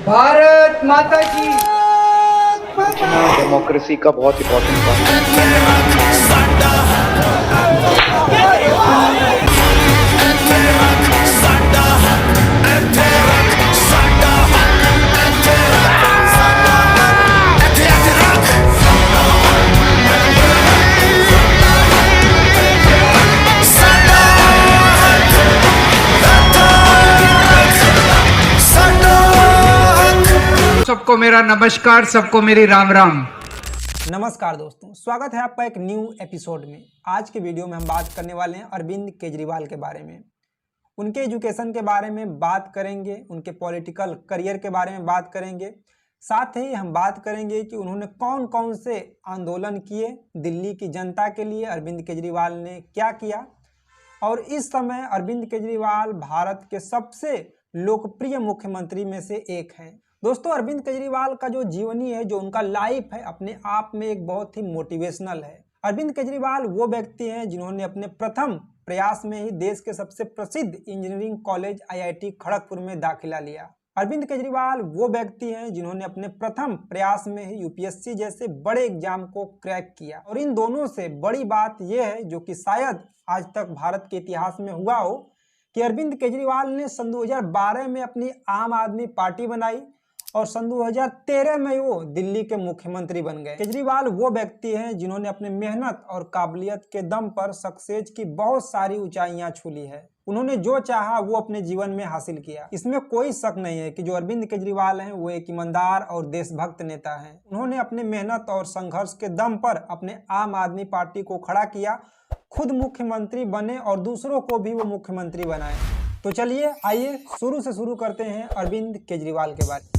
भारत माता की। डेमोक्रेसी का बहुत इंपॉर्टेंट पार्ट सबको मेरा नमस्कार, सबको मेरी राम राम। नमस्कार दोस्तों, स्वागत है आपका एक न्यू एपिसोड में। आज के वीडियो में हम बात करने वाले हैं अरविंद केजरीवाल के बारे में। उनके एजुकेशन के बारे में बात करेंगे, उनके पॉलिटिकल करियर के बारे में बात करेंगे। साथ ही हम बात करेंगे कि उन्होंने कौन कौन से आंदोलन किए, दिल्ली की जनता के लिए अरविंद केजरीवाल ने क्या किया। और इस समय अरविंद केजरीवाल भारत के सबसे लोकप्रिय मुख्यमंत्री में से एक हैं। दोस्तों, अरविंद केजरीवाल का जो जीवनी है, जो उनका लाइफ है, अपने आप में एक बहुत ही मोटिवेशनल है। अरविंद केजरीवाल वो व्यक्ति हैं जिन्होंने अपने प्रथम प्रयास में ही देश के सबसे प्रसिद्ध इंजीनियरिंग कॉलेज IIT खड़गपुर में दाखिला लिया। अरविंद केजरीवाल वो व्यक्ति हैं जिन्होंने अपने प्रथम प्रयास में ही UPSC जैसे बड़े एग्जाम को क्रैक किया। और इन दोनों से बड़ी बात यह है, जो कि शायद आज तक भारत के इतिहास में हुआ हो, कि अरविंद केजरीवाल ने सन 2012 में अपनी आम आदमी पार्टी बनाई और सन 2013 में वो दिल्ली के मुख्यमंत्री बन गए। केजरीवाल वो व्यक्ति हैं जिन्होंने अपने मेहनत और काबिलियत के दम पर सक्सेस की बहुत सारी ऊंचाइयां छू ली है। उन्होंने जो चाहा वो अपने जीवन में हासिल किया। इसमें कोई शक नहीं है कि जो अरविंद केजरीवाल हैं वो एक ईमानदार और देशभक्त नेता हैं। उन्होंने अपने मेहनत और संघर्ष के दम पर अपने आम आदमी पार्टी को खड़ा किया, खुद मुख्यमंत्री बने और दूसरों को भी वो मुख्यमंत्री बनाए। तो चलिए आइए शुरू से शुरू करते हैं अरविंद केजरीवाल के बारे में।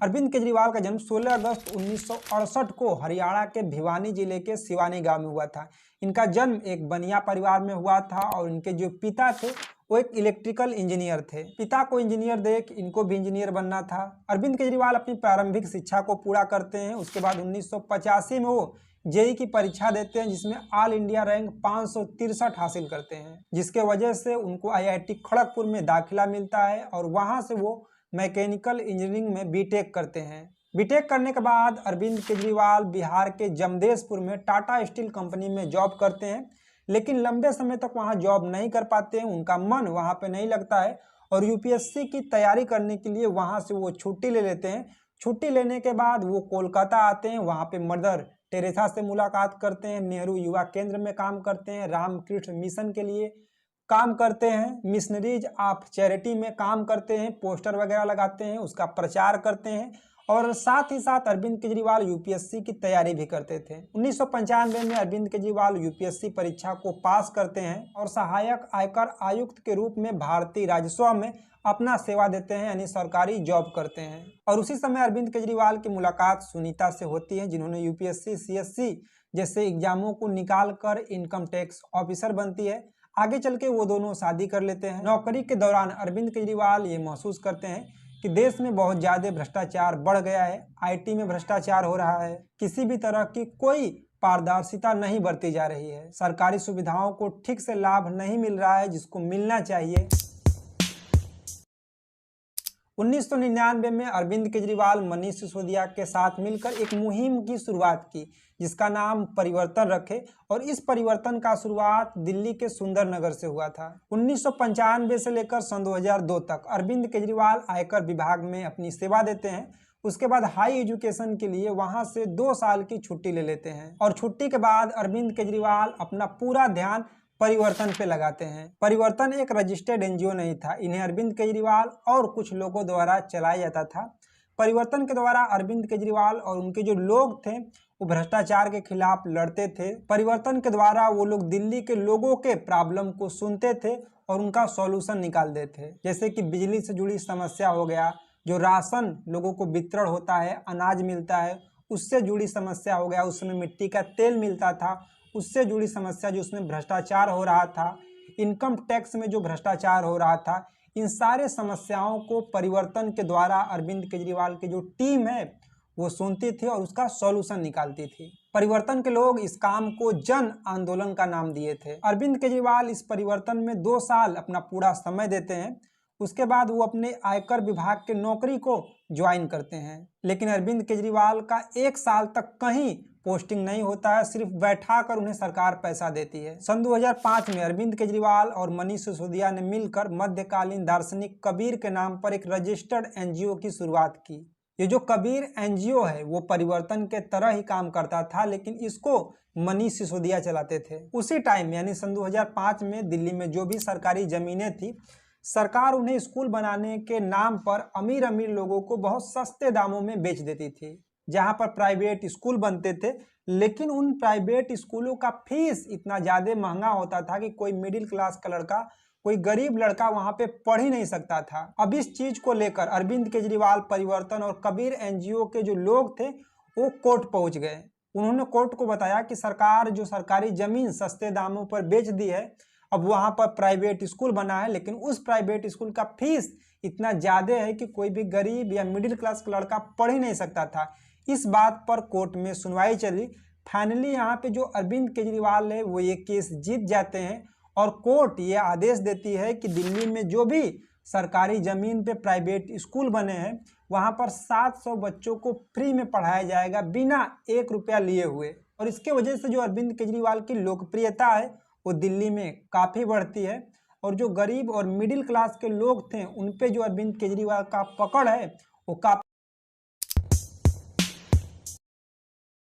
अरविंद केजरीवाल का जन्म 16 अगस्त 1968 को हरियाणा के भिवानी जिले के सिवानी गांव में हुआ था। इनका जन्म एक बनिया परिवार में हुआ था और इनके जो पिता थे वो एक इलेक्ट्रिकल इंजीनियर थे। पिता को इंजीनियर देख इनको भी इंजीनियर बनना था। अरविंद केजरीवाल अपनी प्रारंभिक शिक्षा को पूरा करते हैं। उसके बाद 1985 में वो JEE की परीक्षा देते हैं, जिसमें ऑल इंडिया रैंक 563 हासिल करते हैं, जिसके वजह से उनको IIT खड़गपुर में दाखिला मिलता है और वहां से वो मैकेनिकल इंजीनियरिंग में बीटेक करते हैं। बीटेक करने के बाद अरविंद केजरीवाल बिहार के जमशेदपुर में टाटा स्टील कंपनी में जॉब करते हैं, लेकिन लंबे समय तक वहां जॉब नहीं कर पाते हैं। उनका मन वहां पे नहीं लगता है और UPSC की तैयारी करने के लिए वहां से वो छुट्टी ले लेते हैं। छुट्टी लेने के बाद वो कोलकाता आते हैं, वहां पे मदर टेरेसा से मुलाकात करते हैं, नेहरू युवा केंद्र में काम करते हैं, रामकृष्ण मिशन के लिए काम करते हैं, मिशनरीज ऑफ चैरिटी में काम करते हैं, पोस्टर वगैरह लगाते हैं, उसका प्रचार करते हैं और साथ ही साथ अरविंद केजरीवाल UPSC की तैयारी भी करते थे। 1995 में अरविंद केजरीवाल UPSC परीक्षा को पास करते हैं और सहायक आयकर आयुक्त के रूप में भारतीय राजस्व में अपना सेवा देते हैं, यानी सरकारी जॉब करते हैं। और उसी समय अरविंद केजरीवाल की मुलाकात सुनीता से होती है, जिन्होंने UPSC CSC जैसे एग्जामों को निकाल कर इनकम टैक्स ऑफिसर बनती है। आगे चल के वो दोनों शादी कर लेते हैं। नौकरी के दौरान अरविंद केजरीवाल ये महसूस करते हैं कि देश में बहुत ज़्यादा भ्रष्टाचार बढ़ गया है, IT में भ्रष्टाचार हो रहा है, किसी भी तरह की कोई पारदर्शिता नहीं बरती जा रही है, सरकारी सुविधाओं को ठीक से लाभ नहीं मिल रहा है जिसको मिलना चाहिए। 1999 में अरविंद केजरीवाल मनीष सिसोदिया के साथ मिलकर एक मुहिम की शुरुआत की, जिसका नाम परिवर्तन रखे, और इस परिवर्तन का शुरुआत दिल्ली के सुंदर नगर से हुआ था। 1995 से लेकर सन 2002 तक अरविंद केजरीवाल आयकर विभाग में अपनी सेवा देते हैं। उसके बाद हाई एजुकेशन के लिए वहां से 2 साल की छुट्टी ले लेते हैं और छुट्टी के बाद अरविंद केजरीवाल अपना पूरा ध्यान परिवर्तन पे लगाते हैं। परिवर्तन एक रजिस्टर्ड NGO नहीं था, इन्हें अरविंद केजरीवाल और कुछ लोगों द्वारा चलाया जाता था। परिवर्तन के द्वारा अरविंद केजरीवाल और उनके जो लोग थे वो भ्रष्टाचार के खिलाफ लड़ते थे। परिवर्तन के द्वारा वो लोग दिल्ली के लोगों के प्रॉब्लम को सुनते थे और उनका सॉल्यूशन निकालते थे, जैसे कि बिजली से जुड़ी समस्या हो गया, जो राशन लोगों को वितरण होता है, अनाज मिलता है, उससे जुड़ी समस्या हो गया, उस समय मिट्टी का तेल मिलता था, उससे जुड़ी समस्या जो उसमें भ्रष्टाचार हो रहा था, इनकम टैक्स में जो भ्रष्टाचार हो रहा था, इन सारे समस्याओं को परिवर्तन के द्वारा अरविंद केजरीवाल की जो टीम है वो सुनती थी और उसका सॉल्यूशन निकालती थी। परिवर्तन के लोग इस काम को जन आंदोलन का नाम दिए थे। अरविंद केजरीवाल इस परिवर्तन में 2 साल अपना पूरा समय देते हैं। उसके बाद वो अपने आयकर विभाग के नौकरी को ज्वाइन करते हैं। लेकिन अरविंद केजरीवाल का 1 साल तक कहीं पोस्टिंग नहीं होता है, सिर्फ बैठा कर उन्हें सरकार पैसा देती है। सन 2005 में अरविंद केजरीवाल और मनीष सिसोदिया ने मिलकर मध्यकालीन दार्शनिक कबीर के नाम पर एक रजिस्टर्ड एनजीओ की शुरुआत की। ये जो कबीर एनजीओ है वो परिवर्तन के तरह ही काम करता था, लेकिन इसको मनीष सिसोदिया चलाते थे। उसी टाइम यानी सन 2005 में दिल्ली में जो भी सरकारी जमीनें थी, सरकार उन्हें स्कूल बनाने के नाम पर अमीर अमीर लोगों को बहुत सस्ते दामों में बेच देती थी। जहां पर प्राइवेट स्कूल बनते थे, लेकिन उन प्राइवेट स्कूलों का फीस इतना ज़्यादा महंगा होता था कि कोई मिडिल क्लास का लड़का, कोई गरीब लड़का वहां पे पढ़ ही नहीं सकता था। अब इस चीज को लेकर अरविंद केजरीवाल, परिवर्तन और कबीर एनजीओ के जो लोग थे वो कोर्ट पहुंच गए। उन्होंने कोर्ट को बताया कि सरकार जो सरकारी जमीन सस्ते दामों पर बेच दी है, अब वहां पर प्राइवेट स्कूल बना है, लेकिन उस प्राइवेट स्कूल का फीस इतना ज़्यादा है कि कोई भी गरीब या मिडिल क्लास का लड़का पढ़ ही नहीं सकता था। इस बात पर कोर्ट में सुनवाई चली। फाइनली यहाँ पे जो अरविंद केजरीवाल है वो ये केस जीत जाते हैं और कोर्ट ये आदेश देती है कि दिल्ली में जो भी सरकारी ज़मीन पे प्राइवेट स्कूल बने हैं वहाँ पर 700 बच्चों को फ्री में पढ़ाया जाएगा बिना 1 रुपया लिए हुए। और इसके वजह से जो अरविंद केजरीवाल की लोकप्रियता है वो दिल्ली में काफ़ी बढ़ती है और जो गरीब और मिडिल क्लास के लोग थे उन पे जो अरविंद केजरीवाल का पकड़ है वो काफ़ी।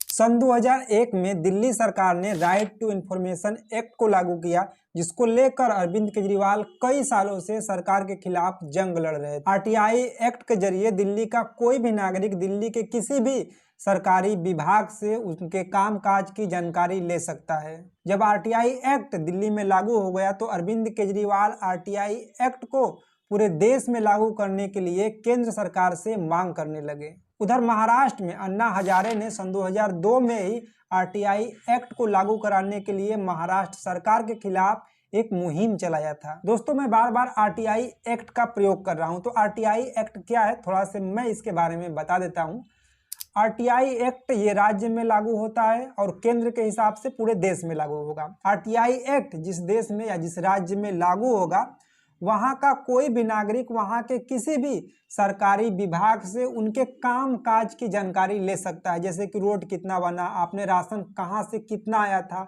सन 2001 में दिल्ली सरकार ने राइट टू इंफॉर्मेशन एक्ट को लागू किया, जिसको लेकर अरविंद केजरीवाल कई सालों से सरकार के खिलाफ जंग लड़ रहे थे। आरटीआई एक्ट के जरिए दिल्ली का कोई भी नागरिक दिल्ली के किसी भी सरकारी विभाग से उनके कामकाज की जानकारी ले सकता है। जब आरटीआई एक्ट दिल्ली में लागू हो गया तो अरविंद केजरीवाल आरटीआई एक्ट को पूरे देश में लागू करने के लिए केंद्र सरकार से मांग करने लगे। उधर महाराष्ट्र में अन्ना हजारे ने सन 2002 में ही आरटीआई एक्ट को लागू कराने के लिए महाराष्ट्र सरकार के खिलाफ एक मुहिम चलाया था। दोस्तों, मैं बार बार आरटीआई एक्ट का प्रयोग कर रहा हूं, तो आरटीआई एक्ट क्या है थोड़ा सा मैं इसके बारे में बता देता हूं। आरटीआई एक्ट ये राज्य में लागू होता है और केंद्र के हिसाब से पूरे देश में लागू होगा। आरटीआई एक्ट जिस देश में या जिस राज्य में लागू होगा वहाँ का कोई भी नागरिक वहाँ के किसी भी सरकारी विभाग से उनके काम काज की जानकारी ले सकता है। जैसे कि रोड कितना बना, आपने राशन कहाँ से कितना आया था,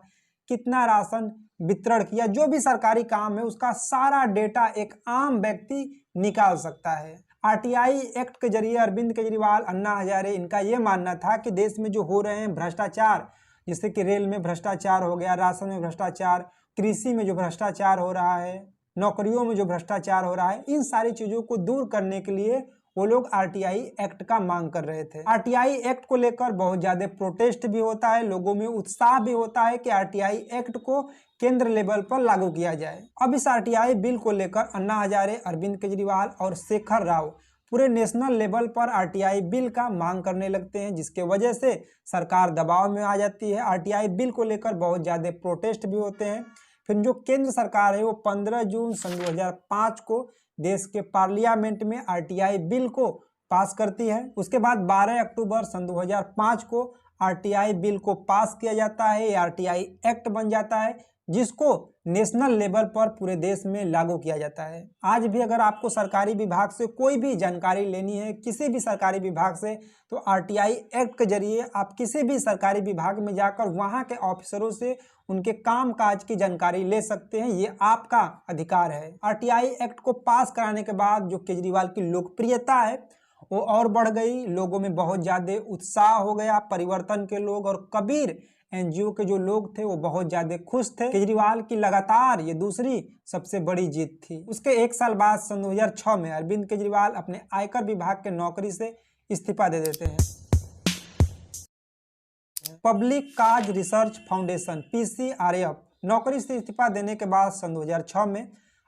कितना राशन वितरण किया, जो भी सरकारी काम है उसका सारा डेटा एक आम व्यक्ति निकाल सकता है। आरटीआई एक्ट के जरिए अरविंद केजरीवाल, अन्ना हजारे, इनका ये मानना था कि देश में जो हो रहे हैं भ्रष्टाचार, जैसे कि रेल में भ्रष्टाचार हो गया, राशन में भ्रष्टाचार, कृषि में जो भ्रष्टाचार हो रहा है, नौकरियों में जो भ्रष्टाचार हो रहा है, इन सारी चीज़ों को दूर करने के लिए वो लोग आरटीआई एक्ट का मांग कर रहे थे। आरटीआई एक्ट को लेकर बहुत ज़्यादा प्रोटेस्ट भी होता है, लोगों में उत्साह भी होता है कि आरटीआई एक्ट को केंद्र लेवल पर लागू किया जाए। अब इस आरटीआई बिल को लेकर अन्ना हजारे, अरविंद केजरीवाल और शेखर राव पूरे नेशनल लेवल पर आरटीआई बिल का मांग करने लगते हैं, जिसके वजह से सरकार दबाव में आ जाती है। आरटीआई बिल को लेकर बहुत ज़्यादा प्रोटेस्ट भी होते हैं। फिर जो केंद्र सरकार है वो 15 जून सन 2005 को देश के पार्लियामेंट में आरटीआई बिल को पास करती है। उसके बाद 12 अक्टूबर सन 2005 को आरटीआई बिल को पास किया जाता है, आरटीआई एक्ट बन जाता है, जिसको नेशनल लेवल पर पूरे देश में लागू किया जाता है। आज भी अगर आपको सरकारी विभाग से कोई भी जानकारी लेनी है, किसी भी सरकारी विभाग से, तो आरटीआई एक्ट के जरिए आप किसी भी सरकारी विभाग में जाकर वहां के ऑफिसरों से उनके काम काज की जानकारी ले सकते हैं। ये आपका अधिकार है। आरटीआई एक्ट को पास कराने के बाद जो केजरीवाल की लोकप्रियता है वो और बढ़ गई, लोगों में बहुत ज़्यादा उत्साह हो गया। परिवर्तन के लोग और कबीर एनजीओ के जो लोग थे वो बहुत ज़्यादा खुश थे। केजरीवाल की लगातार ये दूसरी सबसे बड़ी जीत थी। उसके 1 साल बाद सन 2006 में अरविंद केजरीवाल अपने आयकर विभाग के नौकरी से इस्तीफा दे देते हैं। पब्लिक काज रिसर्च फाउंडेशन PCRF नौकरी से इस्तीफा देने के बाद सन 2006 में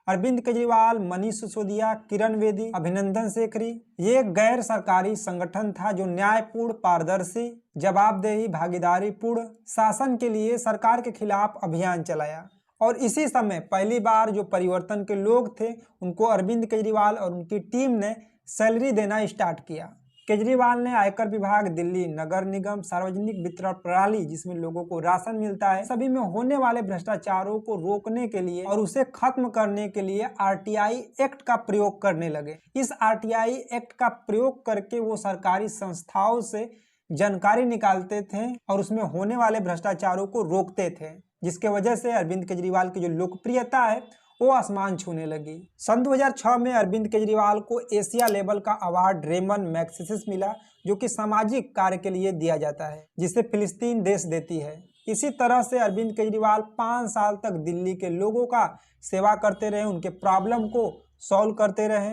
अरविंद केजरीवाल, मनीष सिसोदिया, किरण बेदी, अभिनंदन शेखरी, ये एक गैर सरकारी संगठन था जो न्यायपूर्ण, पारदर्शी, जवाबदेही, भागीदारीपूर्ण शासन के लिए सरकार के खिलाफ अभियान चलाया। और इसी समय पहली बार जो परिवर्तन के लोग थे उनको अरविंद केजरीवाल और उनकी टीम ने सैलरी देना स्टार्ट किया। केजरीवाल ने आयकर विभाग, दिल्ली नगर निगम, सार्वजनिक वितरण प्रणाली जिसमें लोगों को राशन मिलता है, सभी में होने वाले भ्रष्टाचारों को रोकने के लिए और उसे खत्म करने के लिए आरटीआई एक्ट का प्रयोग करने लगे। इस आरटीआई एक्ट का प्रयोग करके वो सरकारी संस्थाओं से जानकारी निकालते थे और उसमें होने वाले भ्रष्टाचारों को रोकते थे, जिसके वजह से अरविंद केजरीवाल की जो लोकप्रियता है वो आसमान छूने लगी। सन 2006 में अरविंद केजरीवाल को एशिया लेवल का अवार्ड रेमन मैग्सेसे मिला, जो कि सामाजिक कार्य के लिए दिया जाता है, जिसे फिलिस्तीन देश देती है। इसी तरह से अरविंद केजरीवाल 5 साल तक दिल्ली के लोगों का सेवा करते रहे, उनके प्रॉब्लम को सॉल्व करते रहे।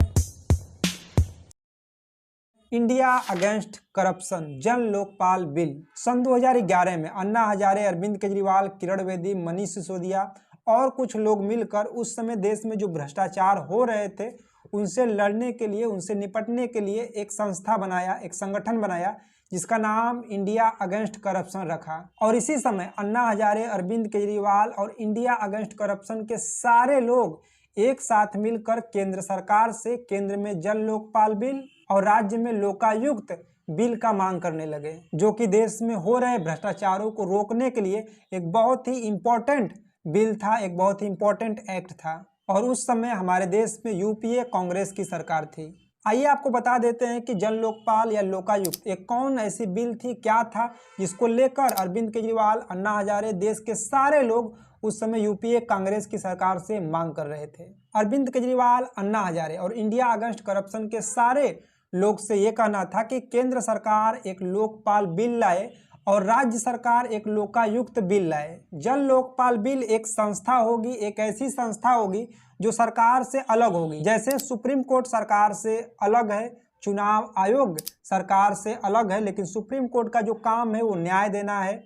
इंडिया अगेंस्ट करप्शन जन लोकपाल बिल। सन 2011 में अन्ना हजारे, अरविंद केजरीवाल, किरण बेदी, मनीष सिसोदिया और कुछ लोग मिलकर उस समय देश में जो भ्रष्टाचार हो रहे थे उनसे लड़ने के लिए, उनसे निपटने के लिए एक संस्था बनाया, एक संगठन बनाया, जिसका नाम इंडिया अगेंस्ट करप्शन रखा। और इसी समय अन्ना हजारे, अरविंद केजरीवाल और इंडिया अगेंस्ट करप्शन के सारे लोग एक साथ मिलकर केंद्र सरकार से केंद्र में जन लोकपाल बिल और राज्य में लोकायुक्त बिल का मांग करने लगे, जो कि देश में हो रहे भ्रष्टाचारों को रोकने के लिए एक बहुत ही इम्पोर्टेंट बिल था, एक बहुत ही इम्पोर्टेंट एक्ट था। और उस समय हमारे देश में यूपीए कांग्रेस की सरकार थी। आइए आपको बता देते हैं कि जन लोकपाल या लोकायुक्त एक कौन ऐसी बिल थी, क्या था, जिसको लेकर अरविंद केजरीवाल, अन्ना हजारे, देश के सारे लोग उस समय यूपीए कांग्रेस की सरकार से मांग कर रहे थे। अरविंद केजरीवाल, अन्ना हजारे और इंडिया अगेंस्ट करप्शन के सारे लोग से ये कहना था कि केंद्र सरकार एक लोकपाल बिल लाए और राज्य सरकार एक लोकायुक्त बिल लाए। जन लोकपाल बिल एक संस्था होगी, एक ऐसी संस्था होगी जो सरकार से अलग होगी। जैसे सुप्रीम कोर्ट सरकार से अलग है, चुनाव आयोग सरकार से अलग है, लेकिन सुप्रीम कोर्ट का जो काम है वो न्याय देना है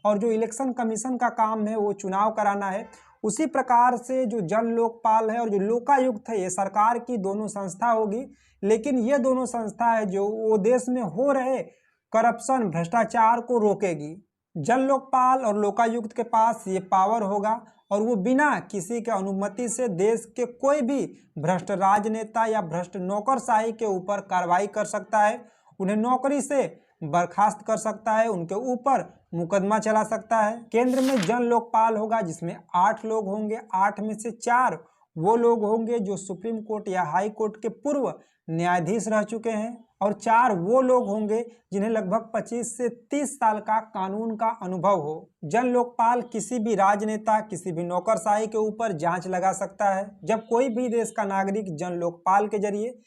और जो इलेक्शन कमीशन का काम है वो चुनाव कराना है। उसी प्रकार से जो जन लोकपाल है और जो लोकायुक्त है ये सरकार की दोनों संस्था होगी, लेकिन ये दोनों संस्था है जो वो देश में हो रहे करप्शन, भ्रष्टाचार को रोकेगी। जन लोकपाल और लोकायुक्त के पास ये पावर होगा और वो बिना किसी के अनुमति से देश के कोई भी भ्रष्ट राजनेता या भ्रष्ट नौकरशाही के ऊपर कार्रवाई कर सकता है, उन्हें नौकरी से बर्खास्त कर सकता है, उनके ऊपर मुकदमा चला सकता है। केंद्र में जन लोकपाल होगा जिसमें 8 लोग होंगे, 8 में से 4 वो लोग होंगे जो सुप्रीम कोर्ट या हाई कोर्ट के पूर्व न्यायाधीश रह चुके हैं और 4 वो लोग होंगे जिन्हें लगभग 25 से 30 साल का कानून का अनुभव हो। जन लोकपाल किसी भी राजनेता, किसी भी नौकरशाही के ऊपर जांच लगा सकता है। जब कोई भी देश का नागरिक जन लोकपाल के जरिए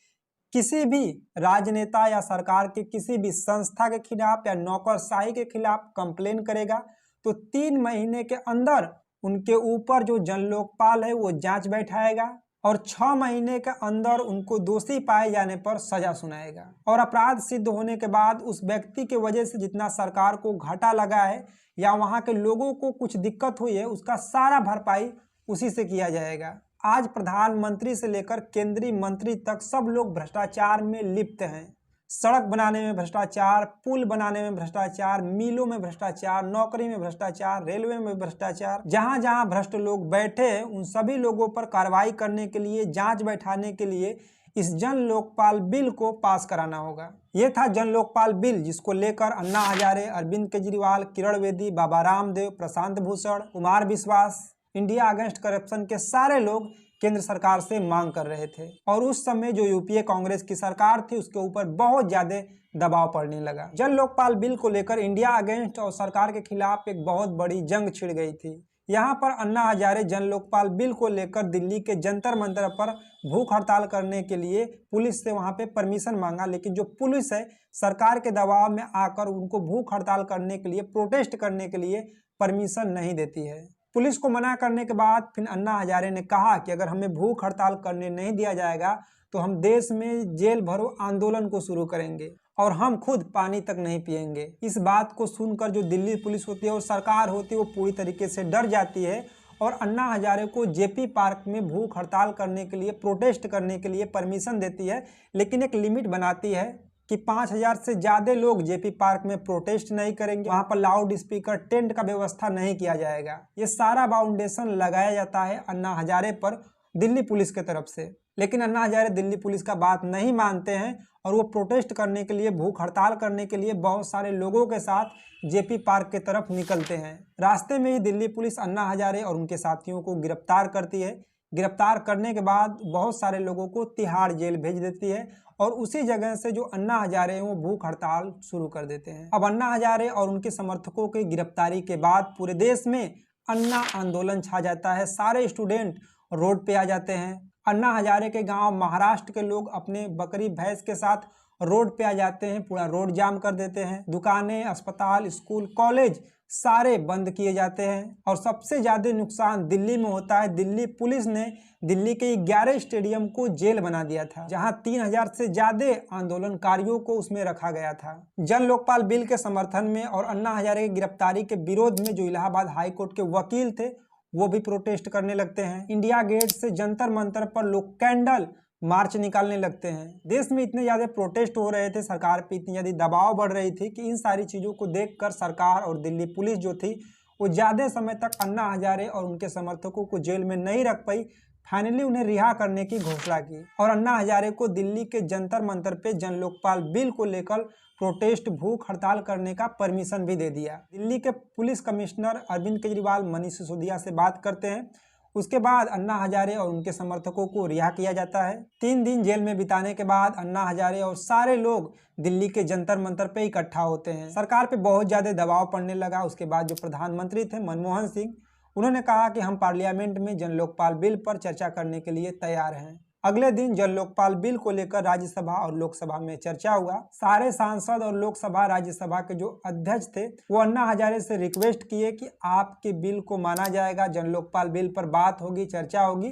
किसी भी राजनेता या सरकार के किसी भी संस्था के खिलाफ या नौकरशाही के खिलाफ कंप्लेन करेगा तो 3 महीने के अंदर उनके ऊपर जो जन लोकपाल है वो जांच बैठाएगा और 6 महीने के अंदर उनको दोषी पाए जाने पर सजा सुनाएगा। और अपराध सिद्ध होने के बाद उस व्यक्ति के वजह से जितना सरकार को घाटा लगा है या वहां के लोगों को कुछ दिक्कत हुई है उसका सारा भरपाई उसी से किया जाएगा। आज प्रधानमंत्री से लेकर केंद्रीय मंत्री तक सब लोग भ्रष्टाचार में लिप्त हैं। सड़क बनाने में भ्रष्टाचार, पुल बनाने में भ्रष्टाचार, मिलों में भ्रष्टाचार, नौकरी में भ्रष्टाचार, रेलवे में भ्रष्टाचार, जहां जहां भ्रष्ट लोग बैठे हैं उन सभी लोगों पर कार्रवाई करने के लिए, जांच बैठाने के लिए इस जन लोकपाल बिल को पास कराना होगा। ये था जन लोकपाल बिल, जिसको लेकर अन्ना हजारे, अरविंद केजरीवाल, किरण बेदी, बाबा रामदेव, प्रशांत भूषण, कुमार विश्वास, इंडिया अगेंस्ट करप्शन के सारे लोग केंद्र सरकार से मांग कर रहे थे। और उस समय जो यूपीए कांग्रेस की सरकार थी उसके ऊपर बहुत ज्यादा दबाव पड़ने लगा। जन लोकपाल बिल को लेकर इंडिया अगेंस्ट और सरकार के खिलाफ एक बहुत बड़ी जंग छिड़ गई थी। यहाँ पर अन्ना हजारे जन लोकपाल बिल को लेकर दिल्ली के जंतर मंतर पर भूख हड़ताल करने के लिए पुलिस से वहां पे परमिशन मांगा, लेकिन जो पुलिस है सरकार के दबाव में आकर उनको भूख हड़ताल करने के लिए, प्रोटेस्ट करने के लिए परमिशन नहीं देती है। पुलिस को मना करने के बाद फिर अन्ना हजारे ने कहा कि अगर हमें भूख हड़ताल करने नहीं दिया जाएगा तो हम देश में जेल भरो आंदोलन को शुरू करेंगे और हम खुद पानी तक नहीं पिएंगे। इस बात को सुनकर जो दिल्ली पुलिस होती है और सरकार होती है वो पूरी तरीके से डर जाती है और अन्ना हजारे को जेपी पार्क में भूख हड़ताल करने के लिए, प्रोटेस्ट करने के लिए परमिशन देती है, लेकिन एक लिमिट बनाती है कि 5000 से ज़्यादा लोग जेपी पार्क में प्रोटेस्ट नहीं करेंगे, वहां पर लाउड स्पीकर, टेंट का व्यवस्था नहीं किया जाएगा। ये सारा बाउंडेशन लगाया जाता है अन्ना हजारे पर दिल्ली पुलिस की तरफ से। लेकिन अन्ना हजारे दिल्ली पुलिस का बात नहीं मानते हैं और वो प्रोटेस्ट करने के लिए, भूख हड़ताल करने के लिए बहुत सारे लोगों के साथ जेपी पार्क की तरफ निकलते हैं। रास्ते में ही दिल्ली पुलिस अन्ना हजारे और उनके साथियों को गिरफ्तार करती है। गिरफ्तार करने के बाद बहुत सारे लोगों को तिहाड़ जेल भेज देती है और उसी जगह से जो अन्ना हजारे हैं वो भूख हड़ताल शुरू कर देते हैं। अब अन्ना हजारे और उनके समर्थकों की गिरफ्तारी के बाद पूरे देश में अन्ना आंदोलन छा जाता है। सारे स्टूडेंट रोड पे आ जाते हैं। अन्ना हजारे के गांव महाराष्ट्र के लोग अपने बकरी भैंस के साथ रोड पे आ जाते हैं, पूरा रोड जाम कर देते हैं। दुकानें, अस्पताल, स्कूल, कॉलेज सारे बंद किए जाते हैं और सबसे ज्यादा नुकसान दिल्ली में होता है। दिल्ली पुलिस ने दिल्ली के 11 स्टेडियम को जेल बना दिया था, जहां 3000 से ज्यादा आंदोलनकारियों को उसमें रखा गया था। जन लोकपाल बिल के समर्थन में और अन्ना हजारे की गिरफ्तारी के विरोध में जो इलाहाबाद हाई कोर्ट के वकील थे वो भी प्रोटेस्ट करने लगते हैं। इंडिया गेट से जंतर मंतर पर लोग कैंडल मार्च निकालने लगते हैं। देश में इतने ज्यादा प्रोटेस्ट हो रहे थे, सरकार पे इतनी ज्यादा दबाव बढ़ रही थी कि इन सारी चीजों को देखकर सरकार और दिल्ली पुलिस जो थी वो ज्यादा समय तक अन्ना हजारे और उनके समर्थकों को जेल में नहीं रख पाई। फाइनली उन्हें रिहा करने की घोषणा की और अन्ना हजारे को दिल्ली के जंतर मंतर पे जन लोकपाल बिल को लेकर प्रोटेस्ट, भूख हड़ताल करने का परमिशन भी दे दिया। दिल्ली के पुलिस कमिश्नर अरविंद केजरीवाल मनीष सिसोदिया से बात करते हैं। उसके बाद अन्ना हजारे और उनके समर्थकों को रिहा किया जाता है। 3 दिन जेल में बिताने के बाद अन्ना हजारे और सारे लोग दिल्ली के जंतर मंतर पे इकट्ठा होते हैं। सरकार पे बहुत ज्यादा दबाव पड़ने लगा। उसके बाद जो प्रधानमंत्री थे मनमोहन सिंह, उन्होंने कहा कि हम पार्लियामेंट में जन लोकपाल बिल पर चर्चा करने के लिए तैयार हैं। अगले दिन जन लोकपाल बिल को लेकर राज्यसभा और लोकसभा में चर्चा हुआ। सारे सांसद और लोकसभा राज्यसभा के जो अध्यक्ष थे वो अन्ना हजारे से रिक्वेस्ट किए कि आपके बिल को माना जाएगा, जन लोकपाल बिल पर बात होगी, चर्चा होगी,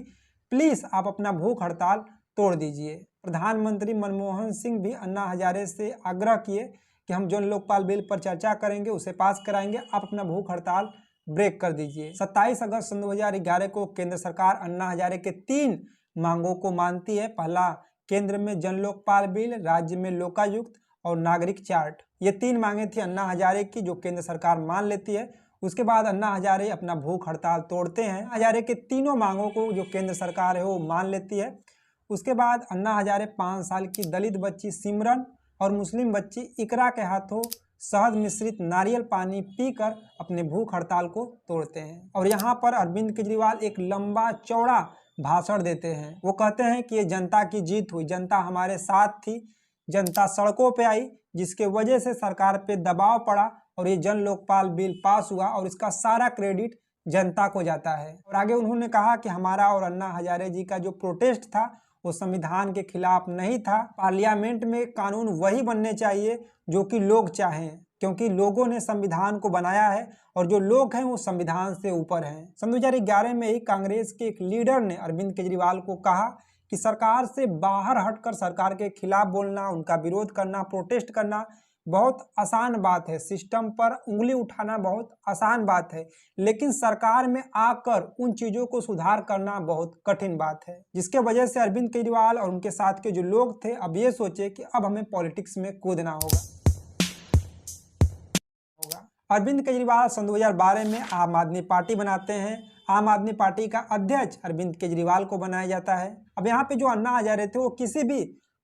प्लीज आप अपना भूख हड़ताल तोड़ दीजिए। प्रधानमंत्री मनमोहन सिंह भी अन्ना हजारे से आग्रह किए कि हम जन लोकपाल बिल पर चर्चा करेंगे, उसे पास कराएंगे, आप अपना भूख हड़ताल ब्रेक कर दीजिए। 27 अगस्त 2011 को केंद्र सरकार अन्ना हजारे के 3 मांगों को मानती है। पहला, केंद्र में जन लोकपाल बिल, राज्य में लोकायुक्त और नागरिक चार्ट। ये 3 मांगे थी अन्ना हजारे की जो केंद्र सरकार मान लेती है। उसके बाद अन्ना हजारे अपना भूख हड़ताल तोड़ते हैं। हजारे के तीनों मांगों को जो केंद्र सरकार है वो मान लेती है। उसके बाद अन्ना हजारे 5 साल की दलित बच्ची सिमरन और मुस्लिम बच्ची इकरा के हाथों शहद मिश्रित नारियल पानी पीकर अपने भूख हड़ताल को तोड़ते हैं। और यहाँ पर अरविंद केजरीवाल एक लंबा चौड़ा भाषण देते हैं। वो कहते हैं कि ये जनता की जीत हुई, जनता हमारे साथ थी, जनता सड़कों पे आई, जिसके वजह से सरकार पे दबाव पड़ा और ये जन लोकपाल बिल पास हुआ और इसका सारा क्रेडिट जनता को जाता है। और आगे उन्होंने कहा कि हमारा और अन्ना हजारे जी का जो प्रोटेस्ट था वो संविधान के खिलाफ नहीं था। पार्लियामेंट में कानून वही बनने चाहिए जो कि लोग चाहें, क्योंकि लोगों ने संविधान को बनाया है और जो लोग हैं वो संविधान से ऊपर हैं। सन 2011 में ही कांग्रेस के एक लीडर ने अरविंद केजरीवाल को कहा कि सरकार से बाहर हटकर सरकार के खिलाफ बोलना, उनका विरोध करना, प्रोटेस्ट करना बहुत आसान बात है, सिस्टम पर उंगली उठाना बहुत आसान बात है, लेकिन सरकार में आकर उन चीजों को सुधार करना बहुत कठिन बात है। जिसके वजह से अरविंद केजरीवाल और उनके साथ के जो लोग थे अब ये सोचे कि अब हमें पॉलिटिक्स में कूदना होगा। अरविंद केजरीवाल सन 2012 में आम आदमी पार्टी बनाते हैं। आम आदमी पार्टी का अध्यक्ष अरविंद केजरीवाल को बनाया जाता है। अब यहाँ पे जो अन्ना हजारे थे वो किसी भी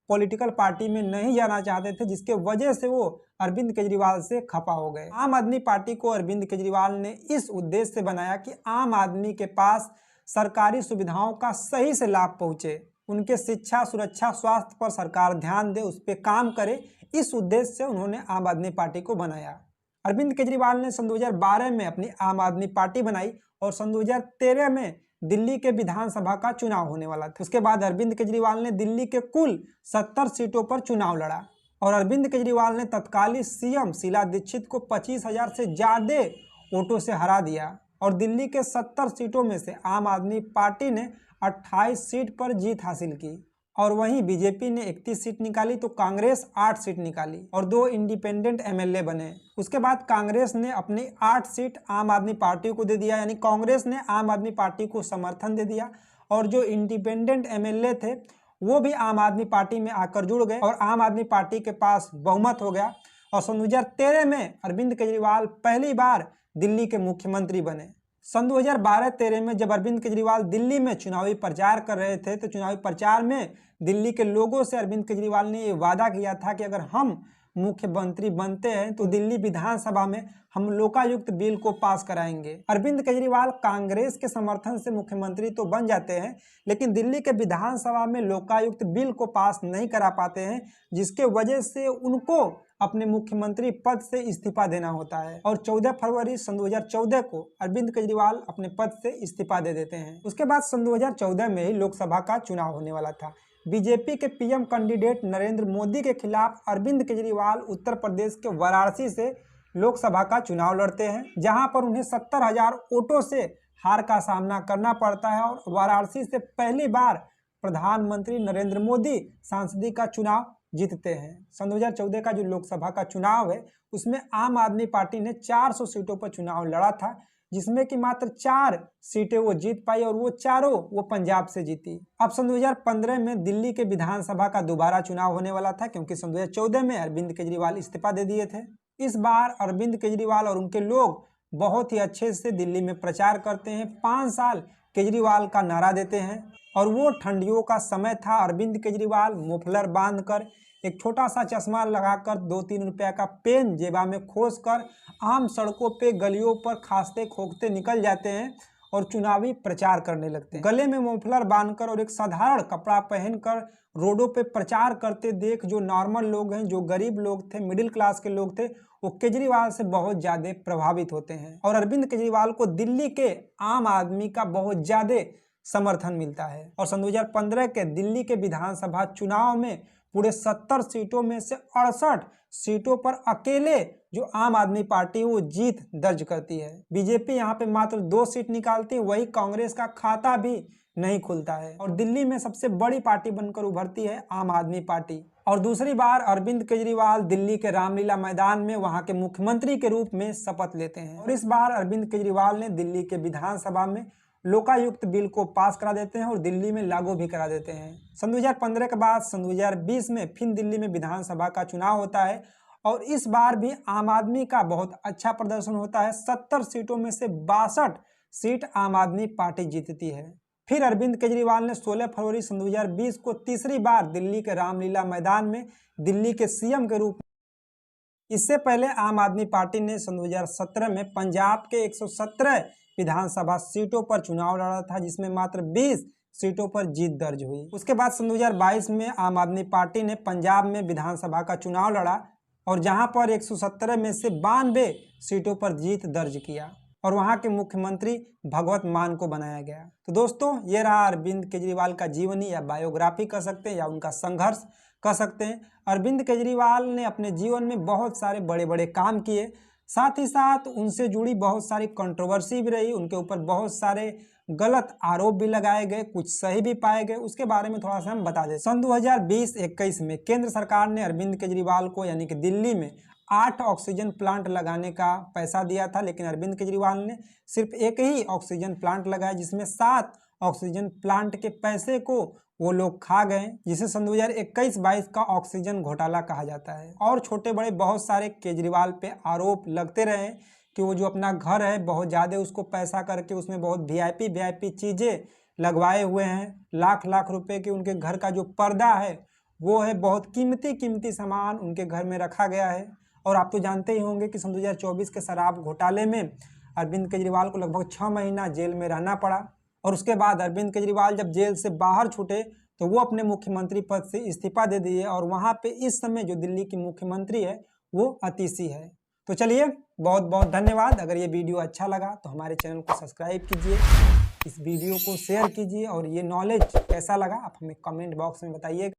पॉलिटिकल पार्टी में नहीं जाना चाहते थे, जिसके वजह से वो अरविंद केजरीवाल से खफा हो गए। आम आदमी पार्टी को अरविंद केजरीवाल ने इस उद्देश्य से बनाया कि आम आदमी के पास सरकारी सुविधाओं का सही से लाभ पहुंचे, उनके शिक्षा, सुरक्षा, स्वास्थ्य पर सरकार ध्यान दे, उस पर काम करे। इस उद्देश्य से उन्होंने आम आदमी पार्टी को बनाया। अरविंद केजरीवाल ने सन 2012 में अपनी आम आदमी पार्टी बनाई और सन 2013 में दिल्ली के विधानसभा का चुनाव होने वाला था। उसके बाद अरविंद केजरीवाल ने दिल्ली के कुल 70 सीटों पर चुनाव लड़ा और अरविंद केजरीवाल ने तत्कालीन सीएम शीला दीक्षित को 25,000 से ज्यादा वोटों से हरा दिया और दिल्ली के 70 सीटों में से आम आदमी पार्टी ने 28 सीट पर जीत हासिल की और वहीं बीजेपी ने 31 सीट निकाली तो कांग्रेस 8 सीट निकाली और 2 इंडिपेंडेंट एमएलए बने। उसके बाद कांग्रेस ने अपनी 8 सीट आम आदमी पार्टी को दे दिया, यानी कांग्रेस ने आम आदमी पार्टी को समर्थन दे दिया और जो इंडिपेंडेंट एमएलए थे वो भी आम आदमी पार्टी में आकर जुड़ गए और आम आदमी पार्टी के पास बहुमत हो गया और सन 2013 में अरविंद केजरीवाल पहली बार दिल्ली के मुख्यमंत्री बने। सन 2012-13 में जब अरविंद केजरीवाल दिल्ली में चुनावी प्रचार कर रहे थे तो चुनावी प्रचार में दिल्ली के लोगों से अरविंद केजरीवाल ने ये वादा किया था कि अगर हम मुख्यमंत्री बनते हैं तो दिल्ली विधानसभा में हम लोकायुक्त बिल को पास कराएंगे। अरविंद केजरीवाल कांग्रेस के समर्थन से मुख्यमंत्री तो बन जाते हैं, लेकिन दिल्ली के विधानसभा में लोकायुक्त बिल को पास नहीं करा पाते हैं, जिसके वजह से उनको अपने मुख्यमंत्री पद से इस्तीफा देना होता है और 14 फरवरी सन 2014 को अरविंद केजरीवाल अपने पद से इस्तीफा दे देते हैं। उसके बाद सन 2014 में ही लोकसभा का चुनाव होने वाला था। बीजेपी के पीएम कैंडिडेट नरेंद्र मोदी के खिलाफ अरविंद केजरीवाल उत्तर प्रदेश के वाराणसी से लोकसभा का चुनाव लड़ते हैं, जहां पर उन्हें 70,000 वोटों से हार का सामना करना पड़ता है और वाराणसी से पहली बार प्रधानमंत्री नरेंद्र मोदी सांसदी का चुनाव जीतते हैं। सन 2014 का जो लोकसभा का चुनाव है उसमें आम आदमी पार्टी ने 400 सीटों पर चुनाव लड़ा था, जिसमें कि मात्र 4 सीटें वो जीत पाई और वो चारों वो पंजाब से जीती। अब सन 2015 में दिल्ली के विधानसभा का दोबारा चुनाव होने वाला था, क्योंकि सन 2014 में अरविंद केजरीवाल इस्तीफा दे दिए थे। इस बार अरविंद केजरीवाल और उनके लोग बहुत ही अच्छे से दिल्ली में प्रचार करते हैं, 5 साल केजरीवाल का नारा देते हैं। और वो ठंडियों का समय था। अरविंद केजरीवाल मुफलर बांधकर, एक छोटा सा चश्मा लगाकर, 2-3 रुपया का पेन जेबा में खोस कर आम सड़कों पे गलियों पर खांसते खोखते निकल जाते हैं और चुनावी प्रचार करने लगते हैं। गले में मुफलर बांधकर और एक साधारण कपड़ा पहनकर रोडों पे प्रचार करते देख जो नॉर्मल लोग हैं, जो गरीब लोग थे, मिडिल क्लास के लोग थे, वो केजरीवाल से बहुत ज़्यादा प्रभावित होते हैं और अरविंद केजरीवाल को दिल्ली के आम आदमी का बहुत ज़्यादा समर्थन मिलता है। और सन 2015 के दिल्ली के विधानसभा चुनाव में पूरे 70 सीटों में से 68 सीटों पर अकेले जो आम आदमी पार्टी वो जीत दर्ज करती है। बीजेपी यहाँ पे मात्र 2 सीट निकालती है, वही कांग्रेस का खाता भी नहीं खुलता है और दिल्ली में सबसे बड़ी पार्टी बनकर उभरती है आम आदमी पार्टी। और दूसरी बार अरविंद केजरीवाल दिल्ली के रामलीला मैदान में वहां के मुख्यमंत्री के रूप में शपथ लेते हैं और इस बार अरविंद केजरीवाल ने दिल्ली के विधानसभा में लोकायुक्त बिल को पास करा देते हैं और दिल्ली में लागू भी करा देते हैं। सन 2015 के बाद सन 2020 में फिर दिल्ली में विधानसभा का चुनाव होता है और इस बार भी आम आदमी का बहुत अच्छा प्रदर्शन होता है। 70 सीटों में से 62 सीट आम आदमी पार्टी जीतती है। फिर अरविंद केजरीवाल ने 16 फरवरी सन 2020 को तीसरी बार दिल्ली के रामलीला मैदान में दिल्ली के सीएम के रूप में। इससे पहले आम आदमी पार्टी ने सन 2017 में पंजाब के 117 विधानसभा सीटों पर चुनाव लड़ा था, जिसमें मात्र 20 सीटों पर जीत दर्ज हुई। उसके बाद सन 2022 में आम आदमी पार्टी ने पंजाब में विधानसभा का चुनाव लड़ा और जहां पर 117 में से 92 सीटों पर जीत दर्ज किया और वहां के मुख्यमंत्री भगवत मान को बनाया गया। तो दोस्तों, ये रहा अरविंद केजरीवाल का जीवनी या बायोग्राफी कह सकते हैं या उनका संघर्ष कह सकते हैं। अरविंद केजरीवाल ने अपने जीवन में बहुत सारे बड़े बड़े काम किए, साथ ही साथ उनसे जुड़ी बहुत सारी कंट्रोवर्सी भी रही, उनके ऊपर बहुत सारे गलत आरोप भी लगाए गए, कुछ सही भी पाए गए। उसके बारे में थोड़ा सा हम बता दें। सन 2020-21 में केंद्र सरकार ने अरविंद केजरीवाल को यानी कि दिल्ली में 8 ऑक्सीजन प्लांट लगाने का पैसा दिया था, लेकिन अरविंद केजरीवाल ने सिर्फ एक ही ऑक्सीजन प्लांट लगाया, जिसमें 7 ऑक्सीजन प्लांट के पैसे को वो लोग खा गए, जिसे सन 2021-22 का ऑक्सीजन घोटाला कहा जाता है। और छोटे बड़े बहुत सारे केजरीवाल पे आरोप लगते रहे कि वो जो अपना घर है बहुत ज़्यादा उसको पैसा करके उसमें बहुत वीआईपी चीज़ें लगवाए हुए हैं। लाख लाख रुपए के उनके घर का जो पर्दा है वो है, बहुत कीमती सामान उनके घर में रखा गया है। और आप तो जानते ही होंगे कि सन 2024 के शराब घोटाले में अरविंद केजरीवाल को लगभग 6 महीना जेल में रहना पड़ा और उसके बाद अरविंद केजरीवाल जब जेल से बाहर छूटे तो वो अपने मुख्यमंत्री पद से इस्तीफा दे दिए और वहाँ पे इस समय जो दिल्ली की मुख्यमंत्री है वो अतिशी है। तो चलिए, बहुत बहुत धन्यवाद। अगर ये वीडियो अच्छा लगा तो हमारे चैनल को सब्सक्राइब कीजिए, इस वीडियो को शेयर कीजिए और ये नॉलेज कैसा लगा आप हमें कमेंट बॉक्स में बताइएगा।